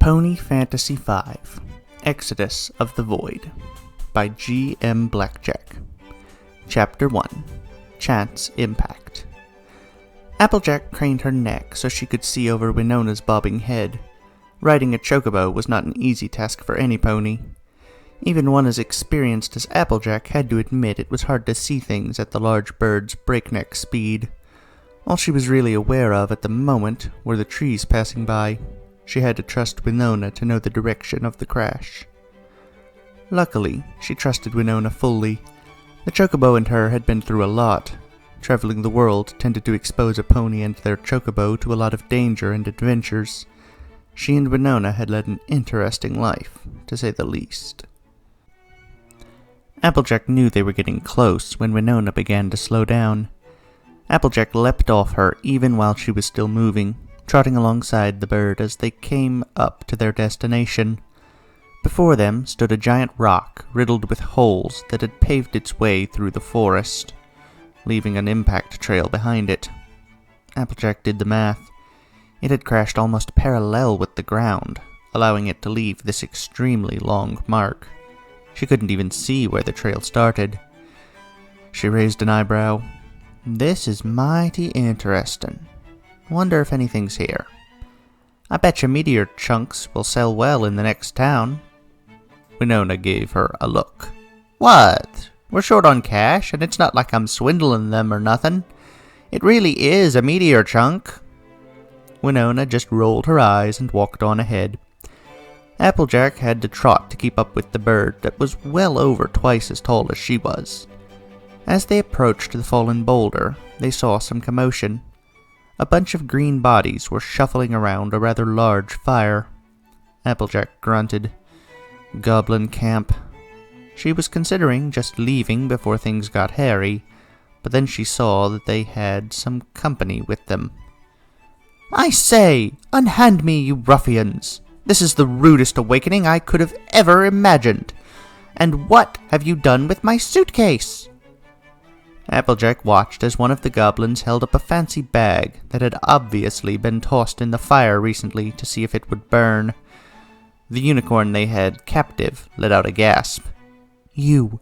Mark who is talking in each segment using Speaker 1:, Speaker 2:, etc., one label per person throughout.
Speaker 1: Pony Fantasy V, Exodus of the Void, by G. M. Blackjack. Chapter 1, Chance Impact. Applejack craned her neck so she could see over Winona's bobbing head. Riding a chocobo was not an easy task for any pony. Even one as experienced as Applejack had to admit it was hard to see things at the large bird's breakneck speed. All she was really aware of at the moment were the trees passing by. She had to trust Winona to know the direction of the crash. Luckily, she trusted Winona fully. The chocobo and her had been through a lot. Traveling the world tended to expose a pony and their chocobo to a lot of danger and adventures. She and Winona had led an interesting life, to say the least. Applejack knew they were getting close when Winona began to slow down. Applejack leapt off her even while she was still moving, trotting alongside the bird as they came up to their destination. Before them stood a giant rock riddled with holes that had paved its way through the forest, leaving an impact trail behind it. Applejack did the math. It had crashed almost parallel with the ground, allowing it to leave this extremely long mark. She couldn't even see where the trail started. She raised an eyebrow. "This is mighty interesting. Wonder if anything's here. I betcha meteor chunks will sell well in the next town." Winona gave her a look. "What? We're short on cash, and it's not like I'm swindling them or nothing. It really is a meteor chunk." Winona just rolled her eyes and walked on ahead. Applejack had to trot to keep up with the bird that was well over twice as tall as she was. As they approached the fallen boulder, they saw some commotion. A bunch of green bodies were shuffling around a rather large fire. Applejack grunted. Goblin camp. She was considering just leaving before things got hairy, but then she saw that they had some company with them. "I say, unhand me, you ruffians! This is the rudest awakening I could have ever imagined. And what have you done with my suitcase?" Applejack watched as one of the goblins held up a fancy bag that had obviously been tossed in the fire recently to see if it would burn. The unicorn they had captive let out a gasp. "You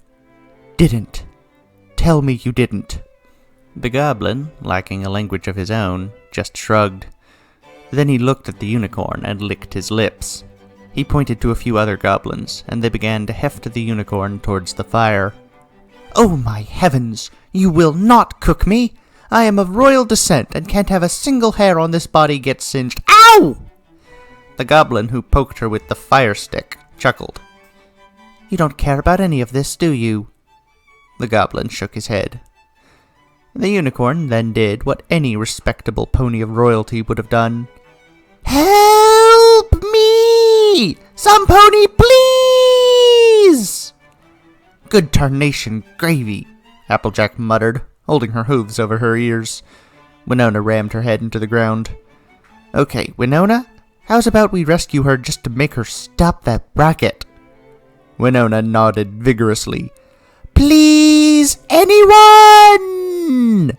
Speaker 1: didn't. Tell me you didn't." The goblin, lacking a language of his own, just shrugged. Then he looked at the unicorn and licked his lips. He pointed to a few other goblins, and they began to heft the unicorn towards the fire. "Oh my heavens! You will not cook me! I am of royal descent and can't have a single hair on this body get singed. Ow!" The goblin who poked her with the fire stick chuckled. "You don't care about any of this, do you?" The goblin shook his head. The unicorn then did what any respectable pony of royalty would have done. "Help me! Some pony, please!" "Good tarnation gravy," Applejack muttered, holding her hooves over her ears. Winona rammed her head into the ground. "Okay, Winona, how's about we rescue her just to make her stop that racket?" Winona nodded vigorously. "Please, anyone!"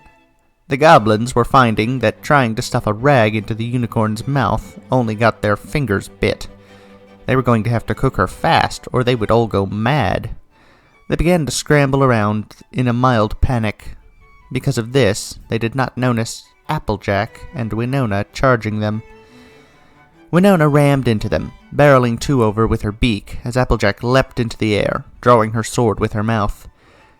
Speaker 1: The goblins were finding that trying to stuff a rag into the unicorn's mouth only got their fingers bit. They were going to have to cook her fast, or they would all go mad. They began to scramble around in a mild panic. Because of this, they did not notice Applejack and Winona charging them. Winona rammed into them, barreling two over with her beak as Applejack leapt into the air, drawing her sword with her mouth.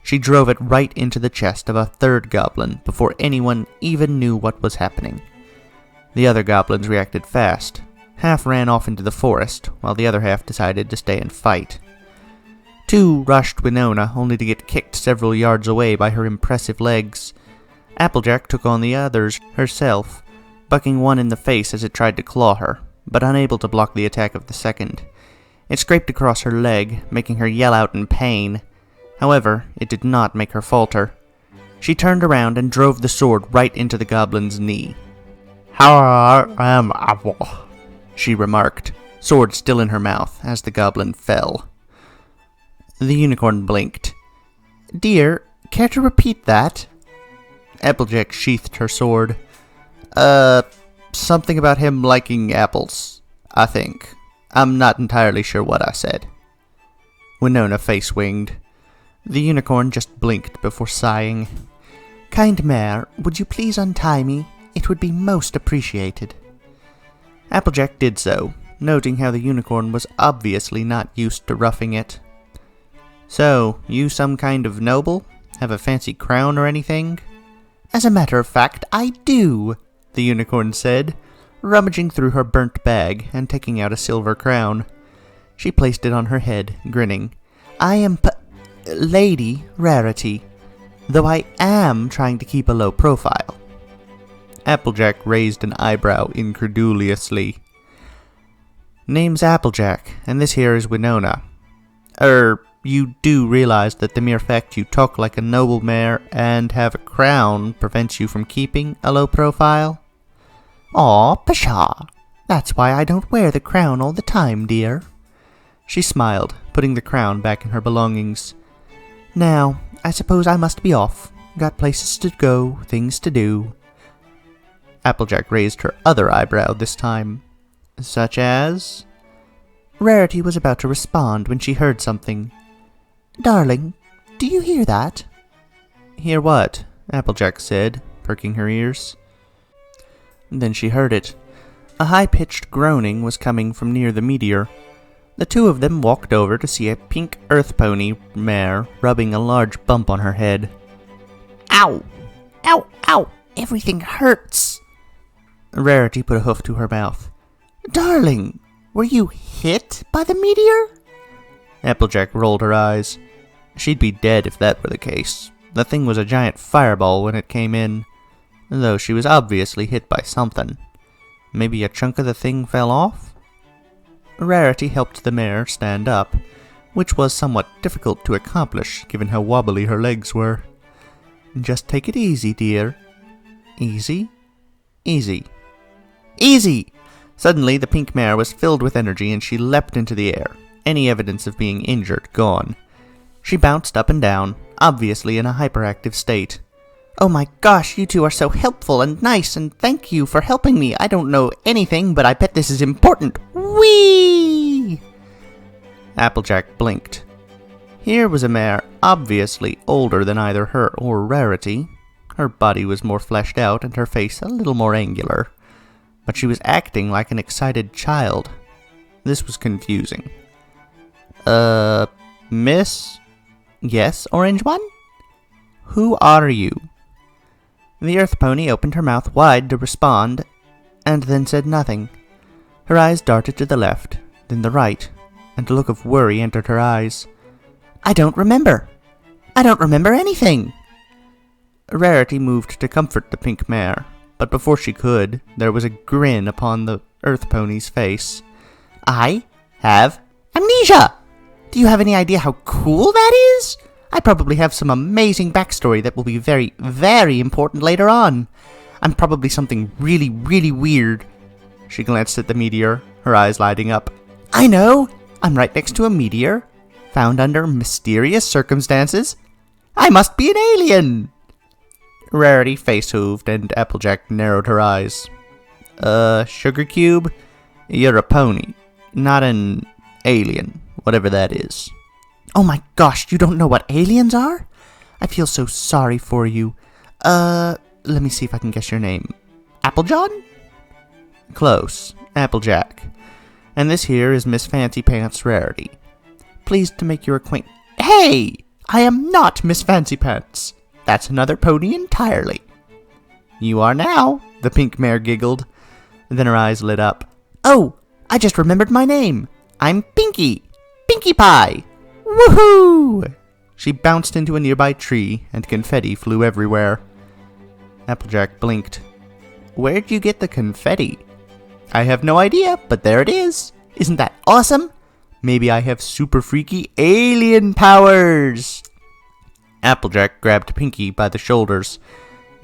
Speaker 1: She drove it right into the chest of a third goblin before anyone even knew what was happening. The other goblins reacted fast. Half ran off into the forest, while the other half decided to stay and fight. Two rushed Winona, only to get kicked several yards away by her impressive legs. Applejack took on the others herself, bucking one in the face as it tried to claw her, but unable to block the attack of the second. It scraped across her leg, making her yell out in pain. However, it did not make her falter. She turned around and drove the sword right into the goblin's knee. "How I am Apple," she remarked, sword still in her mouth, as the goblin fell. The unicorn blinked. "Dear, care to repeat that?" Applejack sheathed her sword. Something about him liking apples, I think. I'm not entirely sure what I said. Winona face-winged. The unicorn just blinked before sighing.
Speaker 2: Kind mare, would you please untie me? It would be most appreciated.
Speaker 1: Applejack did so, noting how the unicorn was obviously not used to roughing it. So, you some kind of noble? Have a fancy crown or anything?
Speaker 2: As a matter of fact, I do,
Speaker 1: the unicorn said, rummaging through her burnt bag and taking out a silver crown. She placed it on her head, grinning.
Speaker 2: I am Lady Rarity, though I am trying to keep a low profile.
Speaker 1: Applejack raised an eyebrow incredulously. Name's Applejack, and this here is Winona. You do realize that the mere fact you talk like a noble mare and have a crown prevents you from keeping a low profile?
Speaker 2: Aw, pshaw! That's why I don't wear the crown all the time, dear.
Speaker 1: She smiled, putting the crown back in her belongings.
Speaker 2: Now, I suppose I must be off. Got places to go, things to do.
Speaker 1: Applejack raised her other eyebrow this time. Such as?
Speaker 2: Rarity was about to respond when she heard something. Darling, do you hear that?
Speaker 1: Hear what? Applejack said, perking her ears. Then she heard it. A high-pitched groaning was coming from near the meteor. The two of them walked over to see a pink earth pony mare rubbing a large bump on her head.
Speaker 2: Ow! Ow! Ow! Everything hurts!
Speaker 1: Rarity put a hoof to her mouth.
Speaker 2: Darling, were you hit by the meteor?
Speaker 1: Applejack rolled her eyes. She'd be dead if that were the case. The thing was a giant fireball when it came in, though she was obviously hit by something. Maybe a chunk of the thing fell off? Rarity helped the mare stand up, which was somewhat difficult to accomplish given how wobbly her legs were. Just take it easy, dear. Easy? Easy. Easy! Suddenly, the pink mare was filled with energy and she leapt into the air, any evidence of being injured gone. She bounced up and down, obviously in a hyperactive state.
Speaker 2: Oh my gosh, you two are so helpful and nice, and thank you for helping me. I don't know anything, but I bet this is important. Whee!
Speaker 1: Applejack blinked. Here was a mare obviously older than either her or Rarity. Her body was more fleshed out and her face a little more angular, but she was acting like an excited child. This was confusing. Miss? Yes, Orange One? Who are you? The earth pony opened her mouth wide to respond, and then said nothing. Her eyes darted to the left, then the right, and a look of worry entered her eyes.
Speaker 2: I don't remember. I don't remember anything.
Speaker 1: Rarity moved to comfort the pink mare, but before she could, there was a grin upon the earth pony's face.
Speaker 2: I have amnesia! Do you have any idea how cool that is? I probably have some amazing backstory that will be very, very important later on. I'm probably something really, really weird.
Speaker 1: She glanced at the meteor, her eyes lighting up.
Speaker 2: I know! I'm right next to a meteor, found under mysterious circumstances. I must be an alien!
Speaker 1: Rarity face-hooved and Applejack narrowed her eyes. Sugar Cube? You're a pony, not an alien, whatever that is.
Speaker 2: Oh my gosh, you don't know what aliens are? I feel so sorry for you. Let me see if I can guess your name. Applejohn?
Speaker 1: Close. Applejack. And this here is Miss Fancy Pants Rarity. Pleased to make your acquaintance.
Speaker 2: Hey! I am not Miss Fancy Pants. That's another pony entirely.
Speaker 1: You are now, the pink mare giggled. Then her eyes lit up.
Speaker 2: Oh, I just remembered my name. I'm Pinkie. Pinkie Pie. Woohoo!
Speaker 1: She bounced into a nearby tree, and confetti flew everywhere. Applejack blinked. Where'd you get the confetti?
Speaker 2: I have no idea, but there it is. Isn't that awesome? Maybe I have super freaky alien powers.
Speaker 1: Applejack grabbed Pinkie by the shoulders.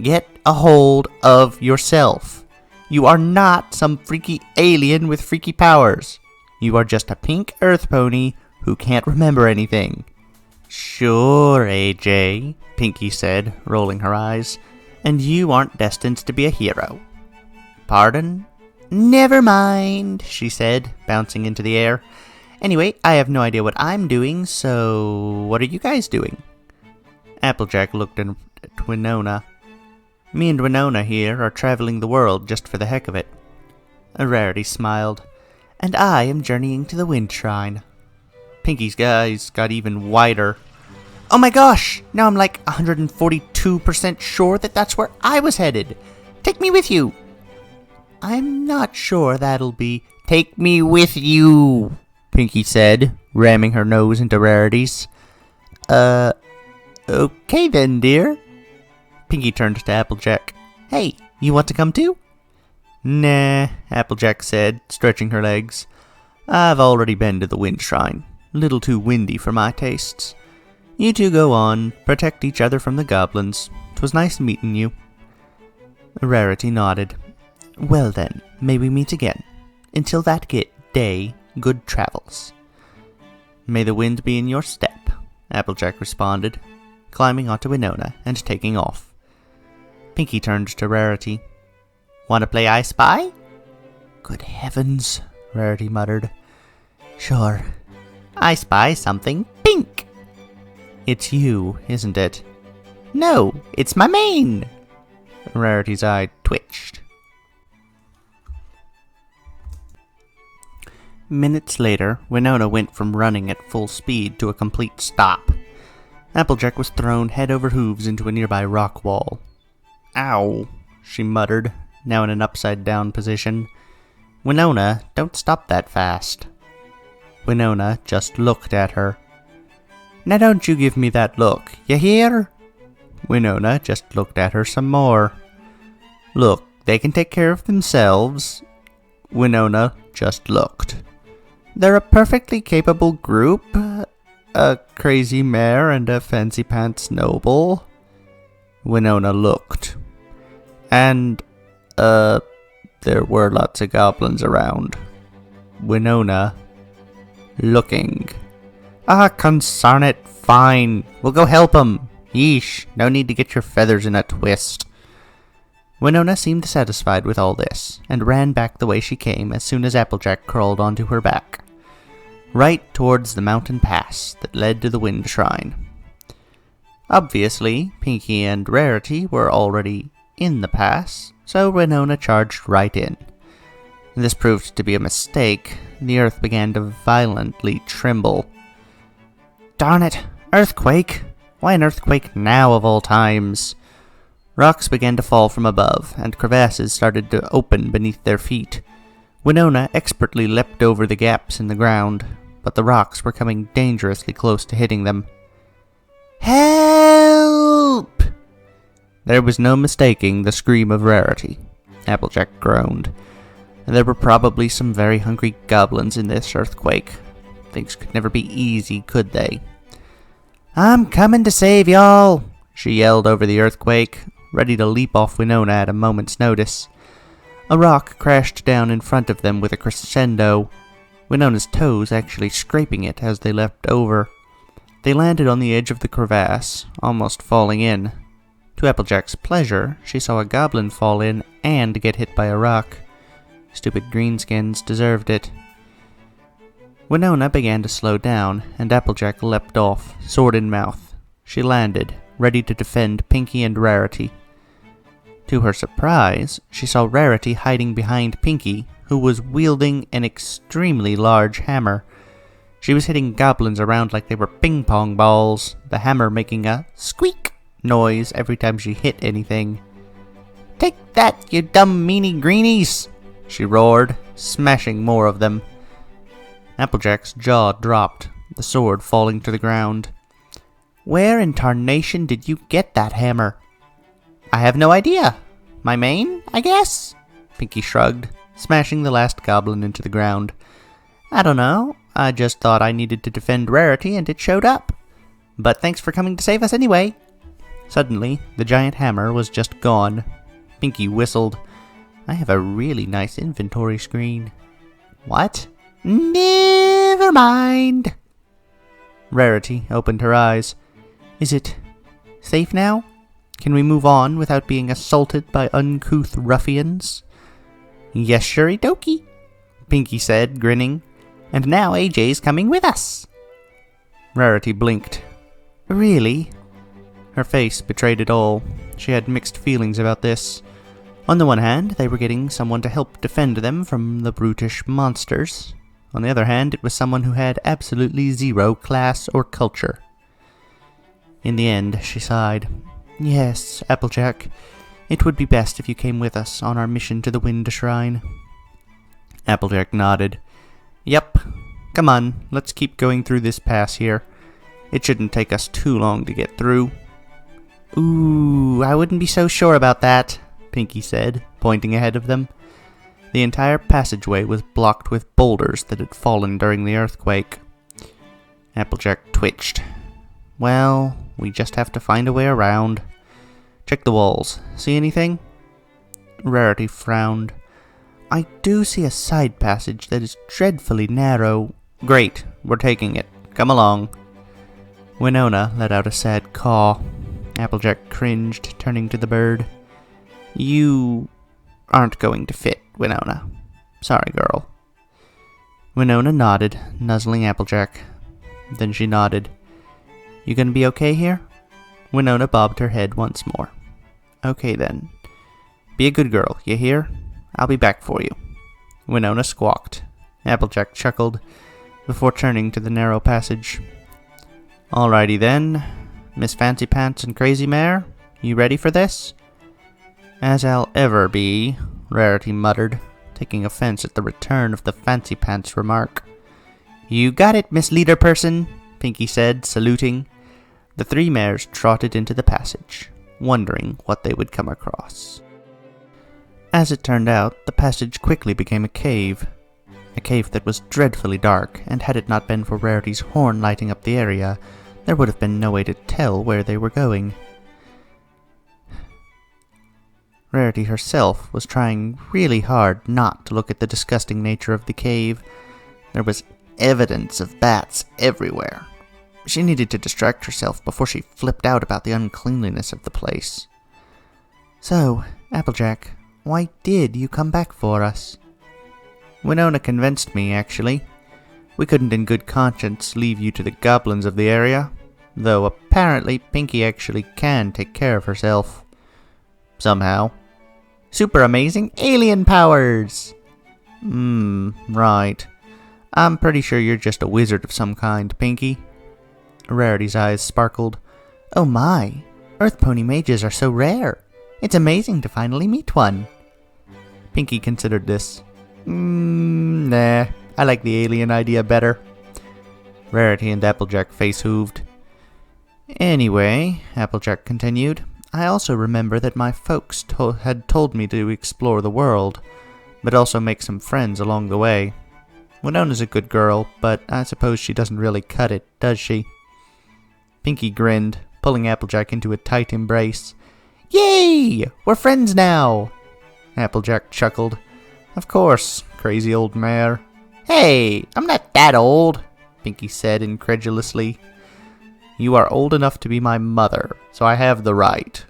Speaker 1: Get a hold of yourself. You are not some freaky alien with freaky powers. You are just a pink earth pony who can't remember anything. Sure, AJ, Pinkie said, rolling her eyes, and you aren't destined to be a hero. Pardon?
Speaker 2: Never mind, she said, bouncing into the air. Anyway, I have no idea what I'm doing, so what are you guys doing?
Speaker 1: Applejack looked at Winona. Me and Winona here are traveling the world just for the heck of it. Rarity smiled. And I am journeying to the Wind Shrine. Pinky's eyes got even wider.
Speaker 2: Oh my gosh! Now I'm like 142% sure that that's where I was headed. Take me with you.
Speaker 1: I'm not sure that'll be...
Speaker 2: Take me with you, Pinky said, ramming her nose into Rarity's.
Speaker 1: Okay then, dear.
Speaker 2: Pinky turned to Applejack. Hey, you want to come too?
Speaker 1: Nah, Applejack said, stretching her legs. I've already been to the Wind Shrine. Little too windy for my tastes. You two go on, protect each other from the goblins. 'Twas nice meeting you. Rarity nodded. Well then, may we meet again. Until that day, good travels. May the wind be in your step, Applejack responded, climbing onto Winona and taking off. Pinky turned to Rarity.
Speaker 2: Want to play I Spy?
Speaker 1: Good heavens, Rarity muttered. Sure.
Speaker 2: I spy something pink.
Speaker 1: It's you, isn't it?
Speaker 2: No, it's my mane.
Speaker 1: Rarity's eye twitched. Minutes later, Winona went from running at full speed to a complete stop. Applejack was thrown head over hooves into a nearby rock wall. Ow, she muttered, now in an upside-down position. Winona, don't stop that fast. Winona just looked at her. Now don't you give me that look, you hear? Winona just looked at her some more. Look, they can take care of themselves. Winona just looked. They're a perfectly capable group. A crazy mare and a fancy pants noble. Winona looked. And, there were lots of goblins around. Winona, looking. Ah, consarn it, fine. We'll go help 'em. Yeesh, no need to get your feathers in a twist. Winona seemed satisfied with all this, and ran back the way she came as soon as Applejack crawled onto her back. Right towards the mountain pass that led to the Wind Shrine. Obviously, Pinky and Rarity were already in the pass, so Winona charged right in. This proved to be a mistake. The earth began to violently tremble. Darn it! Earthquake! Why an earthquake now of all times? Rocks began to fall from above, and crevasses started to open beneath their feet. Winona expertly leapt over the gaps in the ground, but the rocks were coming dangerously close to hitting them. Help! There was no mistaking the scream of Rarity. Applejack groaned. There were probably some very hungry goblins in this earthquake. Things could never be easy, could they? I'm coming to save y'all, she yelled over the earthquake, ready to leap off Winona at a moment's notice. A rock crashed down in front of them with a crescendo, Winona's toes actually scraping it as they leapt over. They landed on the edge of the crevasse, almost falling in. To Applejack's pleasure, she saw a goblin fall in and get hit by a rock. Stupid greenskins deserved it. Winona began to slow down, and Applejack leapt off, sword in mouth. She landed, ready to defend Pinky and Rarity. To her surprise, she saw Rarity hiding behind Pinky, who was wielding an extremely large hammer. She was hitting goblins around like they were ping-pong balls, the hammer making a squeak noise every time she hit anything. Take that, you dumb meanie greenies! She roared, smashing more of them. Applejack's jaw dropped, the sword falling to the ground. Where in tarnation did you get that hammer? I have no idea. My mane, I guess? Pinky shrugged, smashing the last goblin into the ground. I don't know. I just thought I needed to defend Rarity and it showed up. But thanks for coming to save us anyway. Suddenly, the giant hammer was just gone. Pinky whistled. I have a really nice inventory screen. What? Never mind. Rarity opened her eyes. Is it safe now? Can we move on without being assaulted by uncouth ruffians?
Speaker 2: Yes, sure dokie, Pinky said, grinning. And now AJ's coming with us.
Speaker 1: Rarity blinked.
Speaker 2: Really?
Speaker 1: Her face betrayed it all. She had mixed feelings about this. On the one hand, they were getting someone to help defend them from the brutish monsters. On the other hand, it was someone who had absolutely zero class or culture. In the end, she sighed. Yes, Applejack, it would be best if you came with us on our mission to the Wind Shrine. Applejack nodded. Yep. Come on, let's keep going through this pass here. It shouldn't take us too long to get through.
Speaker 2: Ooh, I wouldn't be so sure about that, Pinky said, pointing ahead of them.
Speaker 1: The entire passageway was blocked with boulders that had fallen during the earthquake. Applejack twitched. Well, we just have to find a way around. Check the walls. See anything? Rarity frowned. I do see a side passage that is dreadfully narrow. Great, we're taking it. Come along. Winona let out a sad caw. Applejack cringed, turning to the bird. You aren't going to fit, Winona. Sorry, girl. Winona nodded, nuzzling Applejack. Then she nodded. You gonna be okay here? Winona bobbed her head once more. Okay then. Be a good girl, you hear? I'll be back for you. Winona squawked. Applejack chuckled, before turning to the narrow passage. Alrighty then. Miss Fancy Pants and Crazy Mare, you ready for this? As I'll ever be, Rarity muttered, taking offense at the return of the Fancy Pants remark. You got it, Miss Leader Person, Pinky said, saluting. The three mares trotted into the passage, wondering what they would come across. As it turned out, the passage quickly became a cave that was dreadfully dark, and had it not been for Rarity's horn lighting up the area, there would have been no way to tell where they were going. Rarity herself was trying really hard not to look at the disgusting nature of the cave. There was evidence of bats everywhere. She needed to distract herself before she flipped out about the uncleanliness of the place. So, Applejack, why did you come back for us? Winona convinced me, actually. We couldn't in good conscience leave you to the goblins of the area, though apparently Pinky actually can take care of herself. Somehow. Super amazing alien powers! Right. I'm pretty sure you're just a wizard of some kind, Pinky. Rarity's eyes sparkled. Oh my, Earth Pony mages are so rare. It's amazing to finally meet one. Pinky considered this. Nah, I like the alien idea better. Rarity and Applejack face-hooved. Anyway, Applejack continued, I also remember that my folks had told me to explore the world, but also make some friends along the way. Winona's a good girl, but I suppose she doesn't really cut it, does she? Pinky grinned, pulling Applejack into a tight embrace. Yay! We're friends now! Applejack chuckled. Of course, crazy old mare. Hey, I'm not that old, Pinky said incredulously. You are old enough to be my mother, so I have the right.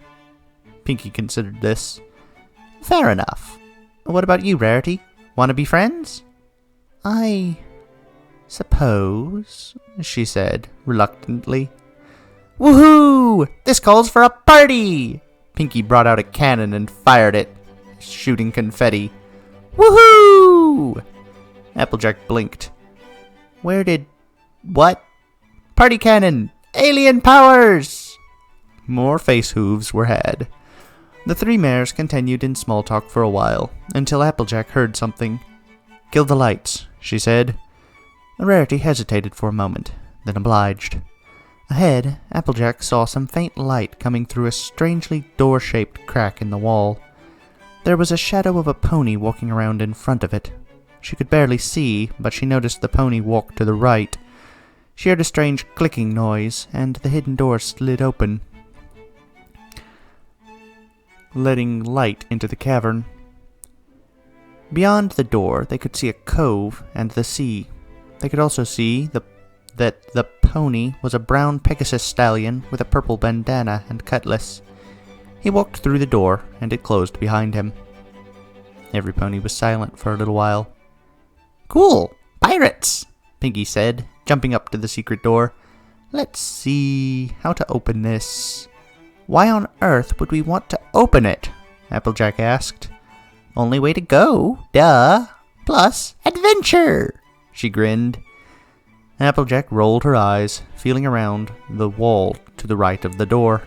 Speaker 1: Pinky considered this. Fair enough. What about you, Rarity? Want to be friends? I suppose, she said, reluctantly. Woohoo! This calls for a party! Pinky brought out a cannon and fired it, shooting confetti. Woohoo! Applejack blinked. Where did... What? Party cannon! Alien powers! More face hooves were had. The three mares continued in small talk for a while, until Applejack heard something. Kill the lights, she said. Rarity hesitated for a moment, then obliged. Ahead, Applejack saw some faint light coming through a strangely door-shaped crack in the wall. There was a shadow of a pony walking around in front of it. She could barely see, but she noticed the pony walk to the right. She heard a strange clicking noise, and the hidden door slid open, letting light into the cavern. Beyond the door, they could see a cove and the sea. They could also see that the pony was a brown Pegasus stallion with a purple bandana and cutlass. He walked through the door, and it closed behind him. Every pony was silent for a little while.
Speaker 2: Cool! Pirates!
Speaker 1: Pinky said, jumping up to the secret door. Let's see how to open this.
Speaker 2: Why on earth would we want to open it? Applejack asked. Only way to go, duh. Plus, adventure!
Speaker 1: She grinned. Applejack rolled her eyes, feeling around the wall to the right of the door.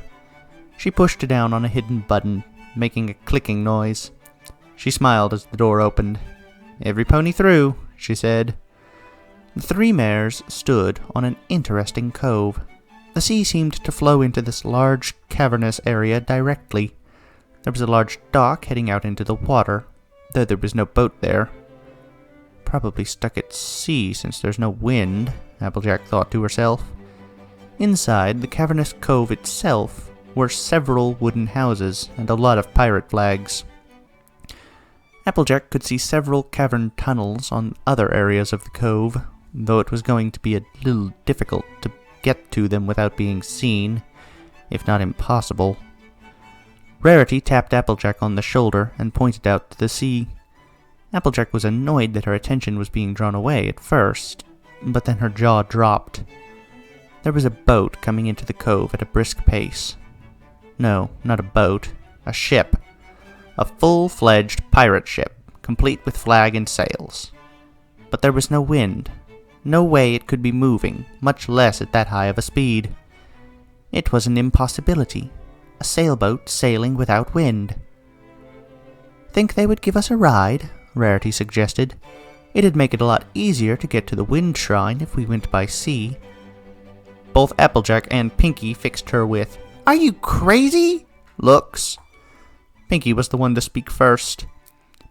Speaker 1: She pushed down on a hidden button, making a clicking noise. She smiled as the door opened. Every pony through, she said. The three mares stood on an interesting cove. The sea seemed to flow into this large, cavernous area directly. There was a large dock heading out into the water, though there was no boat there. Probably stuck at sea since there's no wind, Applejack thought to herself. Inside the cavernous cove itself were several wooden houses and a lot of pirate flags. Applejack could see several cavern tunnels on other areas of the cove, though it was going to be a little difficult to get to them without being seen, if not impossible. Rarity tapped Applejack on the shoulder and pointed out to the sea. Applejack was annoyed that her attention was being drawn away at first, but then her jaw dropped. There was a boat coming into the cove at a brisk pace. No, not a boat, a ship. A full-fledged pirate ship, complete with flag and sails. But there was no wind. No way it could be moving, much less at that high of a speed. It was an impossibility. A sailboat sailing without wind. Think they would give us a ride? Rarity suggested. It'd make it a lot easier to get to the wind shrine if we went by sea. Both Applejack and Pinky fixed her with, "Are you crazy?" looks. Pinky was the one to speak first.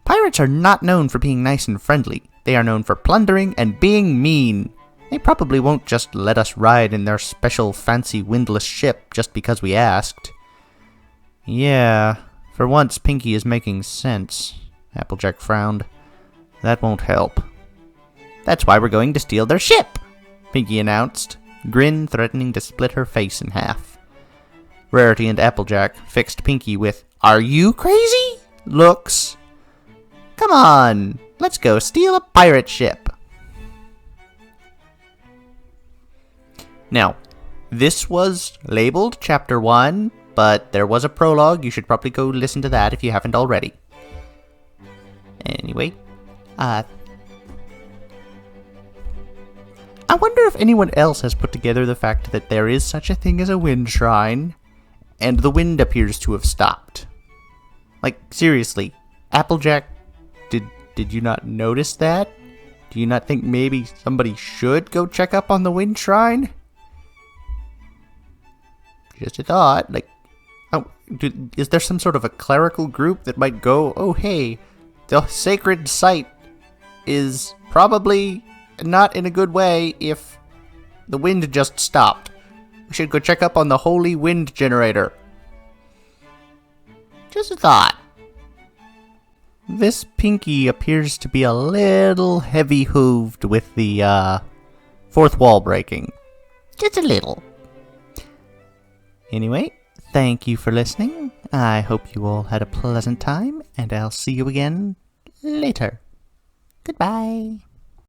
Speaker 1: Pirates are not known for being nice and friendly. They are known for plundering and being mean. They probably won't just let us ride in their special fancy windless ship just because we asked. Yeah, for once Pinky is making sense. Applejack frowned. That won't help. That's why we're going to steal their ship, Pinky announced, grin threatening to split her face in half. Rarity and Applejack fixed Pinky with, "Are you crazy?" looks. Come on, let's go steal a pirate ship. Now, this was labeled Chapter 1, but there was a prologue. You should probably go listen to that if you haven't already. Anyway, I wonder if anyone else has put together the fact that there is such a thing as a wind shrine, and the wind appears to have stopped. Like, seriously, Applejack, did you not notice that? Do you not think maybe somebody should go check up on the wind shrine? Just a thought, like, is there some sort of a clerical group that might go, oh hey, the sacred site is probably not in a good way if the wind just stopped. We should go check up on the holy wind generator. Just a thought. This Pinky appears to be a little heavy-hooved with the fourth wall breaking. Just a little. Anyway, thank you for listening. I hope you all had a pleasant time, and I'll see you again later. Goodbye.